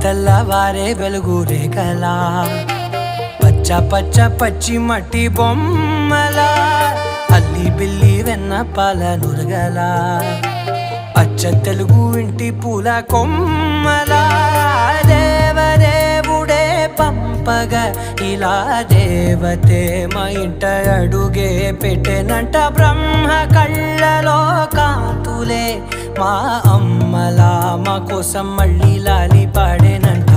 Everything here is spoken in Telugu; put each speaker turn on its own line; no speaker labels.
తెల్లవారే వెలుగు రేఖలా పచ్చ పచ్చ పచ్చి మట్టి బొమ్మలా అల్లి బిల్లి వెన్న పాల నురగలా అచ్చ తెలుగు ఇంటి పూల కొమ్మలా దేవదేవుడే పంపగా ఇలా దేవతే మా ఇంట అడుగే పెట్టెనంట బ్రహ్మ కళ్ళలో కాంతులే మా అమ్మలా మా కోసం మళ్ళీ లాలి పాడేనంట.